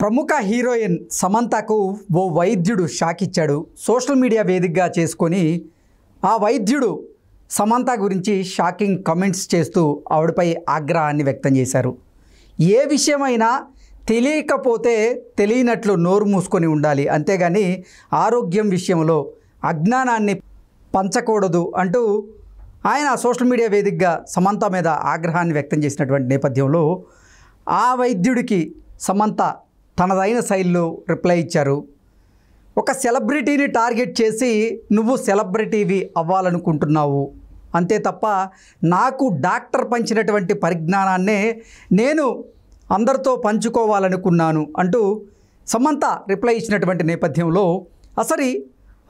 ప్రముఖ హీరోయిన్ సమంతకు ఓ వైద్యుడు షాక్ ఇచ్చాడు. సోషల్ మీడియా వేదికగా చేసుకొని ఆ వైద్యుడు సమంత గురించి షాకింగ్ కమెంట్స్ చేస్తూ ఆవిడపై ఆగ్రహాన్ని వ్యక్తం చేశారు. ఏ విషయమైనా తెలియకపోతే తెలియనట్లు నోరు మూసుకొని ఉండాలి, అంతేగాని ఆరోగ్యం విషయంలో అజ్ఞానాన్ని పంచకూడదు అంటూ ఆయన సోషల్ మీడియా వేదికగా సమంత మీద ఆగ్రహాన్ని వ్యక్తం చేసినటువంటి నేపథ్యంలో ఆ వైద్యుడికి సమంత తనదైన శైలిలో రిప్లై ఇచ్చారు. ఒక సెలబ్రిటీని టార్గెట్ చేసి నువ్వు సెలబ్రిటీవి అవ్వాలనుకుంటున్నావు, అంతే తప్ప నాకు డాక్టర్ పంచినటువంటి పరిజ్ఞానాన్నే నేను అందరితో పంచుకోవాలనుకున్నాను అంటూ సమంత రిప్లై ఇచ్చినటువంటి నేపథ్యంలో అసలు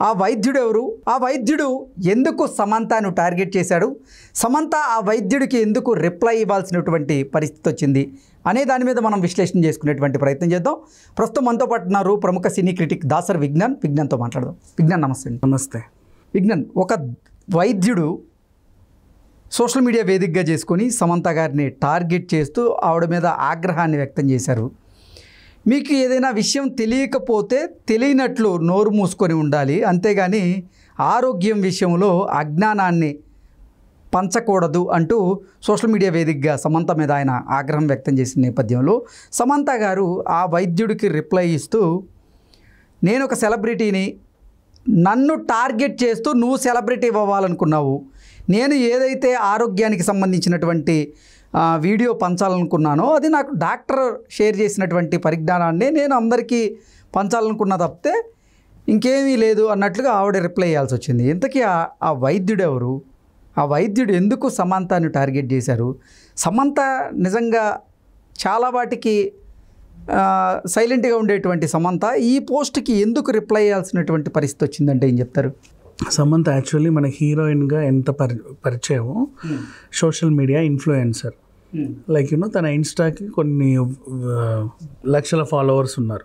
ఆ వైద్యుడు ఎవరు, ఆ వైద్యుడు ఎందుకు సమంతను టార్గెట్ చేశాడు, సమంత ఆ వైద్యుడికి ఎందుకు రిప్లై ఇవ్వాల్సినటువంటి పరిస్థితి వచ్చింది అనే దాని మీద మనం విశ్లేషణ చేసుకునేటువంటి ప్రయత్నం చేద్దాం. ప్రస్తుతం మనతో పాటు ఉన్నారు ప్రముఖ సినీ క్రిటిక్ దాసరి విజ్ఞాన్తో మాట్లాడదాం. విజ్ఞాన్ నమస్తే. నమస్తే విజ్ఞాన్, ఒక వైద్యుడు సోషల్ మీడియా వేదికగా చేసుకొని సమంత గారిని టార్గెట్ చేస్తూ ఆవిడ మీద ఆగ్రహాన్ని వ్యక్తం చేశారు. మీకు ఏదైనా విషయం తెలియకపోతే తెలియనట్లు నోరు మూసుకొని ఉండాలి, అంతేగాని ఆరోగ్యం విషయంలో అజ్ఞానాన్ని పంచకూడదు అంటూ సోషల్ మీడియా వేదికగా సమంత మీద ఆయన ఆగ్రహం వ్యక్తం చేసిన నేపథ్యంలో సమంత గారు ఆ వైద్యుడికి రిప్లై ఇస్తూ, నేను ఒక సెలబ్రిటీని, నన్ను టార్గెట్ చేస్తూ నువ్వు సెలబ్రిటీ అవ్వాలనుకున్నావు, నేను ఏదైతే ఆరోగ్యానికి సంబంధించినటువంటి వీడియో పంచాలనుకున్నానో అది నాకు డాక్టర్ షేర్ చేసినటువంటి పరిజ్ఞానాన్ని నేను అందరికీ పంచాలనుకున్న తప్పితే ఇంకేమీ లేదు అన్నట్లుగా ఆవిడ రిప్లై ఇవ్వాల్సి వచ్చింది. ఇంతకీ ఆ వైద్యుడు ఎవరు, ఆ వైద్యుడు ఎందుకు సమంతను టార్గెట్ చేశారు? సమంత నిజంగా చాలా వాటికి సైలెంట్గా ఉండేటువంటి సమంత ఈ పోస్ట్కి ఎందుకు రిప్లై ఇవ్వాల్సినటువంటి పరిస్థితి వచ్చిందంటే ఏం చెప్తారు? సమంత యాక్చువల్లీ మన హీరోయిన్గా ఎంత పరిచయమో సోషల్ మీడియా ఇన్ఫ్లుయెన్సర్. లైక్ తన ఇన్స్టాకి కొన్ని లక్షల ఫాలోవర్స్ ఉన్నారు.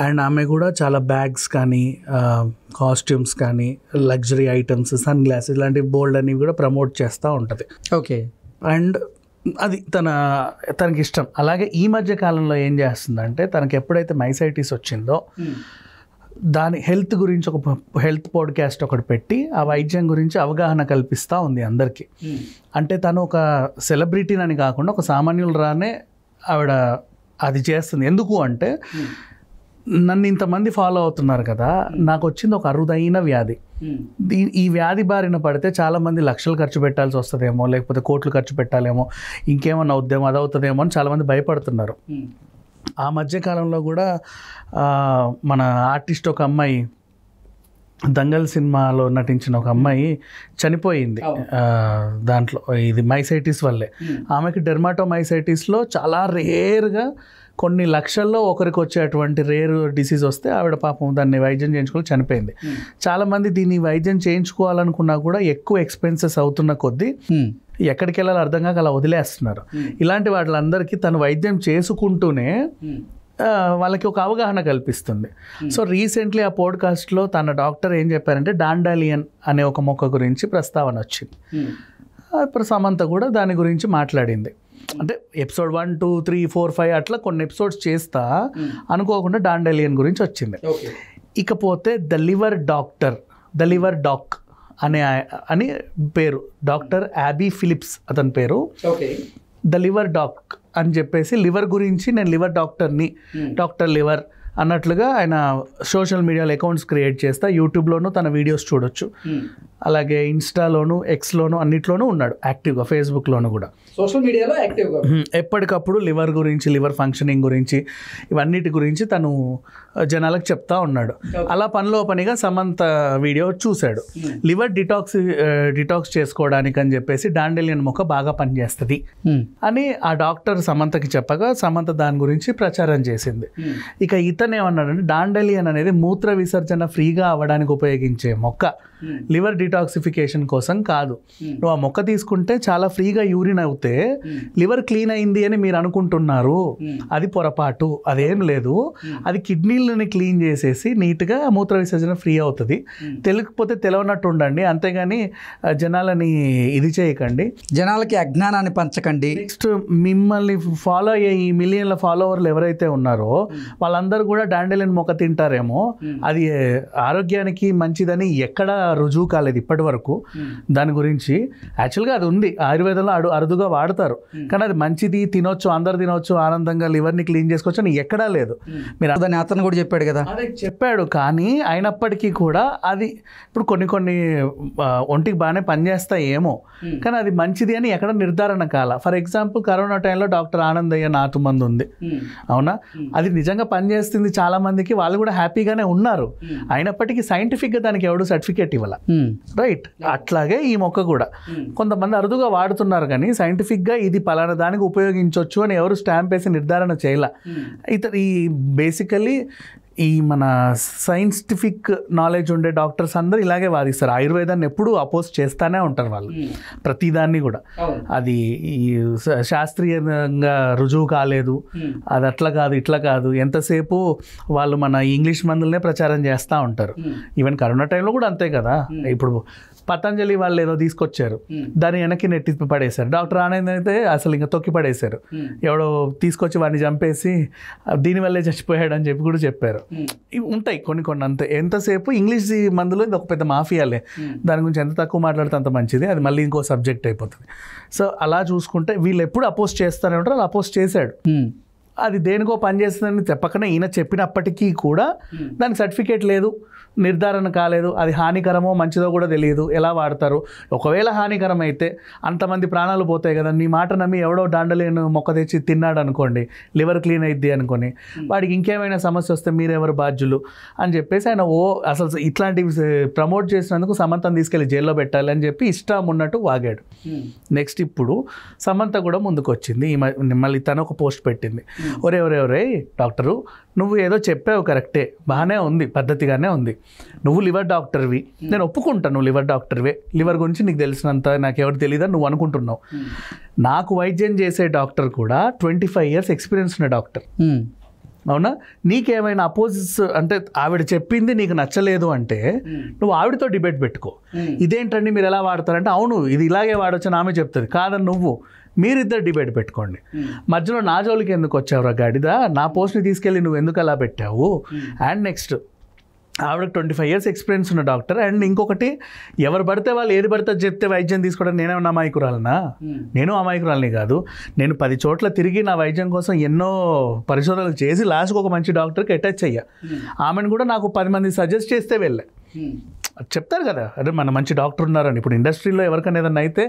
అండ్ ఆమె కూడా చాలా బ్యాగ్స్ కానీ కాస్ట్యూమ్స్ కానీ లగ్జరీ ఐటమ్స్, సన్ గ్లాసెస్ ఇలాంటి బోల్డ్ అనేవి కూడా ప్రమోట్ చేస్తూ ఉంటుంది. ఓకే. అండ్ అది తనకి ఇష్టం. అలాగే ఈ మధ్య కాలంలో ఏం చేస్తుందంటే తనకి ఎప్పుడైతే మైసైటిస్ వచ్చిందో దాని హెల్త్ గురించి ఒక హెల్త్ పాడ్కాస్ట్ ఒకటి పెట్టి ఆ వైద్యం గురించి అవగాహన కల్పిస్తూ ఉంది అందరికీ. అంటే తను ఒక సెలబ్రిటీని కాకుండా ఒక సామాన్యులు రానే ఆవిడ అది చేస్తుంది. ఎందుకు అంటే నన్ను ఇంతమంది ఫాలో అవుతున్నారు కదా, నాకు వచ్చింది ఒక అరుదైన వ్యాధి, ఈ వ్యాధి బారిన పడితే చాలామంది లక్షలు ఖర్చు పెట్టాల్సి వస్తుందేమో, లేకపోతే కోట్లు ఖర్చు పెట్టాలేమో, ఇంకేమన్నా అవుద్దేమో, అది అవుతుందేమో అని చాలామంది భయపడుతున్నారు. ఆ మధ్యకాలంలో కూడా మన ఆర్టిస్ట్ ఒక అమ్మాయి, దంగల్ సినిమాలో నటించిన ఒక అమ్మాయి చనిపోయింది దాంట్లో, ఇది మైసైటిస్ వల్లే. ఆమెకి డెర్మాటోమైసైటిస్లో చాలా రేర్గా కొన్ని లక్షల్లో ఒకరికి వచ్చేటువంటి రేర్ డిసీజ్ వస్తే ఆవిడ పాపం దాన్ని వైద్యం చేయించుకొని చనిపోయింది. చాలామంది దీన్ని వైద్యం చేయించుకోవాలనుకున్నా కూడా ఎక్కువ ఎక్స్పెన్సెస్ అవుతున్న కొద్దీ ఎక్కడికి వెళ్ళాలో అర్థం కాక అలా వదిలేస్తున్నారు. ఇలాంటి వాళ్ళందరికీ తను వైద్యం చేసుకుంటూనే వాళ్ళకి ఒక అవగాహన కల్పిస్తుంది. సో రీసెంట్లీ ఆ పోడ్కాస్ట్లో తన డాక్టర్ ఏం చెప్పారంటే డాండాలియన్ అనే ఒక మొక్క గురించి ప్రస్తావన వచ్చింది. ఇప్పుడు సమంత కూడా దాని గురించి మాట్లాడింది. అంటే ఎపిసోడ్ 1, 2, 3, 4, 5 అట్లా కొన్ని ఎపిసోడ్స్ చేస్తా అనుకోకుండా డాండాలియన్ గురించి వచ్చింది. ఇకపోతే ద లివర్ డాక్ అని పేరు, డాక్టర్ యాబీ ఫిలిప్స్ అతని పేరు. ద లివర్ డాక్ అని చెప్పేసి లివర్ గురించి నేను లివర్ డాక్టర్ని, డాక్టర్ లివర్ అన్నట్లుగా ఆయన సోషల్ మీడియాలో అకౌంట్స్ క్రియేట్ చేస్తా, యూట్యూబ్లోనూ తన వీడియోస్ చూడొచ్చు, అలాగే ఇన్స్టాలోను, ఎక్స్లోను అన్నిట్లోనూ ఉన్నాడు యాక్టివ్గా, ఫేస్బుక్లోను కూడా సోషల్ మీడియాలో యాక్టివ్గా ఎప్పటికప్పుడు లివర్ గురించి, లివర్ ఫంక్షనింగ్ గురించి, ఇవన్నిటి గురించి తను జనాలకు చెప్తా ఉన్నాడు. అలా పనిగా సమంత వీడియో చూశాడు. లివర్ డిటాక్స్ చేసుకోవడానికి అని చెప్పేసి డాండేలియన్ మొక్క బాగా పనిచేస్తుంది అని ఆ డాక్టర్ సమంతకి చెప్పగా సమంత దాని గురించి ప్రచారం చేసింది. ఇక ఇతను ఏమన్నాడంటే డాండేలియన్ అనేది మూత్ర విసర్జన ఫ్రీగా అవ్వడానికి ఉపయోగించే మొక్క, లివర్ డిటాక్సిఫికేషన్ కోసం కాదు. నువ్వు ఆ మొక్క తీసుకుంటే చాలా ఫ్రీగా యూరిన్ అవుతే లివర్ క్లీన్ అయింది అని మీరు అనుకుంటున్నారు. అది పొరపాటు, అదేం లేదు. అది కిడ్నీలని క్లీన్ చేసేసి నీట్గా మూత్ర విసర్జన ఫ్రీ అవుతుంది. తెలియకపోతే తెలవనట్టు ఉండండి, అంతేగాని జనాలని ఇది చేయకండి, జనాలకి అజ్ఞానాన్ని పంచకండి. నెక్స్ట్ మిమ్మల్ని ఫాలో అయ్యే ఈ మిలియన్ల ఫాలోవర్లు ఎవరైతే ఉన్నారో వాళ్ళందరూ కూడా డాండెలిన్ మొక్క తింటారేమో, అది ఆరోగ్యానికి మంచిదని ఎక్కడా రుజువు కాలేదు ఇప్పటి వరకు. దాని గురించి యాక్చువల్గా అది ఉంది, ఆయుర్వేదంలో అరుదుగా వాడతారు, కానీ అది మంచిది, తినొచ్చు, అందరు తినొచ్చు, ఆనందంగా లివర్ని క్లీన్ చేసుకోవచ్చు అని ఎక్కడా లేదు. మీరు దాన్ని అతను కూడా చెప్పాడు కదా. అదే చెప్పాడు, కానీ అయినప్పటికీ కూడా అది ఇప్పుడు కొన్ని ఒంటికి బాగానే పనిచేస్తాయి ఏమో, కానీ అది మంచిది అని ఎక్కడ నిర్ధారణ కాల. ఫర్ ఎగ్జాంపుల్ కరోనా టైంలో డాక్టర్ ఆనందయ్య నాటు మందు ఉంది, అవునా, అది నిజంగా పనిచేస్తుంది చాలా మందికి, వాళ్ళు కూడా హ్యాపీగానే ఉన్నారు. అయినప్పటికీ సైంటిఫిక్గా దానికి ఎవడు సర్టిఫికేట్ ఇవ్వాల, రైట్? అట్లాగే ఈ మొక్క కూడా కొంతమంది అరుదుగా వాడుతున్నారు, కానీ సైంటిఫిక్గా ఇది పలానా దానికి ఉపయోగించవచ్చు అని ఎవరు స్టాంప్ వేసి నిర్ధారణ చేయాల. ఈ బేసికల్లీ ఈ మన సైంటిఫిక్ నాలెడ్జ్ ఉండే డాక్టర్స్ అందరూ ఇలాగే వాదిస్తారు. ఆయుర్వేదాన్ని ఎప్పుడూ అపోజ్ చేస్తూనే ఉంటారు వాళ్ళు, ప్రతిదాన్ని కూడా. అది ఈ శాస్త్రీయంగా రుజువు కాలేదు, అది అట్లా కాదు ఇట్లా కాదు, ఎంతసేపు వాళ్ళు మన ఇంగ్లీష్ మందులనే ప్రచారం చేస్తూ ఉంటారు. ఈవెన్ కరోనా టైంలో కూడా అంతే కదా. ఇప్పుడు పతంజలి వాళ్ళు ఏదో తీసుకొచ్చారు, దాన్ని వెనక్కి నెట్టి పడేశారు. డాక్టర్ ఆనంద్ అయితే అసలు ఇంకా తొక్కి పడేశారు, ఎవడో తీసుకొచ్చి వాడిని చంపేసి దీనివల్లే చచ్చిపోయాడు అని చెప్పి కూడా చెప్పారు. ఇవి ఉంటాయి కొన్ని అంతే. ఎంతసేపు ఇంగ్లీష్ మందులు ఇది ఒక పెద్ద మాఫియాలే, దాని గురించి ఎంత తక్కువ మాట్లాడితే అంత మంచిది, అది మళ్ళీ ఇంకో సబ్జెక్ట్ అయిపోతుంది. సో అలా చూసుకుంటే వీళ్ళు ఎప్పుడు అపోజ్ చేస్తూనే ఉంటారు, అలా అపోజ్ చేశాడు. అది దేనికో పనిచేస్తుందని చెప్పకనే ఈయన చెప్పినప్పటికీ కూడా దానికి సర్టిఫికేట్ లేదు, నిర్ధారణ కాలేదు, అది హానికరమో మంచిదో కూడా తెలియదు, ఎలా వాడతారు. ఒకవేళ హానికరం అయితే అంతమంది ప్రాణాలు పోతాయి కదా. నీ మాట నమ్మి ఎవడో డాండలేను మొక్క తెచ్చి తిన్నాడు అనుకోండి, లివర్ క్లీన్ అయిద్ది అనుకోని, వాడికి ఇంకేమైనా సమస్య వస్తే మీరెవరు బాధ్యులు అని చెప్పేసి ఆయన అసలు ఇట్లాంటివి ప్రమోట్ చేసినందుకు సమంతను తీసుకెళ్ళి జైల్లో పెట్టాలి అని చెప్పి ఇష్టం ఉన్నట్టు వాగాడు. నెక్స్ట్ ఇప్పుడు సమంత కూడా ముందుకు వచ్చింది, మళ్ళీ తను ఒక పోస్ట్ పెట్టింది, ఒరే డాక్టరు నువ్వు ఏదో చెప్పావు కరెక్టే, బాగానే ఉంది, పద్ధతిగానే ఉంది, నువ్వు లివర్ డాక్టర్వి, నేను ఒప్పుకుంటాను, నువ్వు లివర్ డాక్టర్వే, లివర్ గురించి నీకు తెలిసినంత నాకు ఎవరు తెలియదని నువ్వు అనుకుంటున్నావు. నాకు వైద్యం చేసే డాక్టర్ కూడా 25 years ఎక్స్పీరియన్స్ ఉన్న డాక్టర్, అవునా? నీకేమైనా అపోజిట్స్ అంటే ఆవిడ చెప్పింది నీకు నచ్చలేదు అంటే నువ్వు ఆవిడతో డిబేట్ పెట్టుకో. ఇదేంటండి మీరు ఎలా వాడతారంటే, అవును ఇది ఇలాగే వాడొచ్చని ఆమె చెప్తుంది, కాదని నువ్వు మీరిద్దరు డిబేట్ పెట్టుకోండి. మధ్యలో నా జోలికి ఎందుకు వచ్చావురా గాడిదా, నా పోస్ట్ని తీసుకెళ్ళి నువ్వు ఎందుకు అలా పెట్టావు. అండ్ నెక్స్ట్ ఆవిడకి 25 years ఎక్స్పీరియన్స్ ఉన్న డాక్టర్. అండ్ ఇంకొకటి, ఎవరు పడితే వాళ్ళు ఏది పడితే చెప్తే వైద్యం తీసుకోవడం నేనేమన్నా అమాయకురాలనా? నేను అమాయకురాలని కాదు. నేను 10 చోట్ల తిరిగి నా వైద్యం కోసం ఎన్నో పరిశోధనలు చేసి లాస్ట్కి ఒక మంచి డాక్టర్కి అటాచ్ అయ్యా. ఆమెను కూడా నాకు 10 మంది సజెస్ట్ చేస్తే వెళ్ళా. చెప్తారు కదా, అదే మన మంచి డాక్టర్ ఉన్నారని. ఇప్పుడు ఇండస్ట్రీలో ఎవరికైనా ఏదన్నా అయితే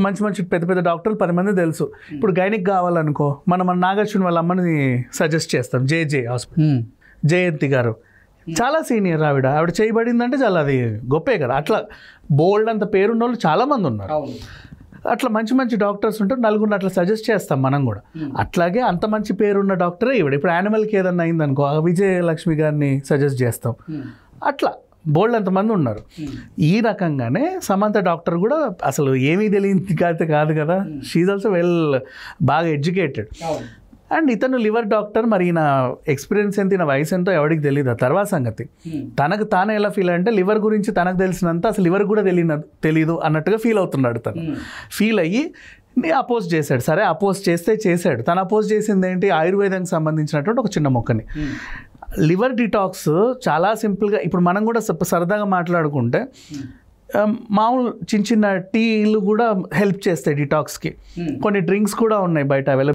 మంచి పెద్ద డాక్టర్లు 10 మంది తెలుసు. ఇప్పుడు గైనిక్ కావాలనుకో, మన నాగార్జున వాళ్ళ అమ్మని సజెస్ట్ చేస్తాం, జేజే హాస్పిటల్, జయంతి గారు చాలా సీనియర్, ఆవిడ చేయబడిందంటే చాలా అది గొప్పే కదా. అట్లా బోల్డ్ అంత పేరున్న వాళ్ళు చాలామంది ఉన్నారు. అట్లా మంచి డాక్టర్స్ ఉంటారు, నలుగురిని అట్లా సజెస్ట్ చేస్తాం మనం కూడా. అట్లాగే అంత మంచి పేరున్న డాక్టరే ఈవిడ. ఇప్పుడు యానిమల్కి ఏదన్నా అయిందనుకో, విజయలక్ష్మి గారిని సజెస్ట్ చేస్తాం. అట్లా బోల్డ్ అంతమంది ఉన్నారు. ఈ రకంగానే సమంత డాక్టర్ కూడా అసలు ఏమీ తెలియని కాదు కదా. షీఈ్ ఆల్సో బాగా ఎడ్యుకేటెడ్. అండ్ ఇతను లివర్ డాక్టర్, మరి నా ఎక్స్పీరియన్స్ ఎంత, నా వయసు ఎంతో ఎవరికి తెలియదు. ఆ తర్వాత సంగతి తనకు తానే ఎలా ఫీల్ అంటే, లివర్ గురించి తనకు తెలిసినంత అసలు లివర్ కూడా తెలీదు అన్నట్టుగా ఫీల్ అవుతున్నాడు. తను ఫీల్ అయ్యి అపోజ్ చేశాడు. సరే అపోజ్ చేశాడు. తను అపోజ్ చేసింది ఏంటి, ఆయుర్వేదానికి సంబంధించినటువంటి ఒక చిన్న మొక్కని. లివర్ డిటాక్స్ చాలా సింపుల్గా, ఇప్పుడు మనం కూడా సరదాగా మాట్లాడుకుంటే మామూలు చిన్న టీలు కూడా హెల్ప్ చేస్తాయి డిటాక్స్కి. కొన్ని డ్రింక్స్ కూడా ఉన్నాయి బయట అవైలబుల్.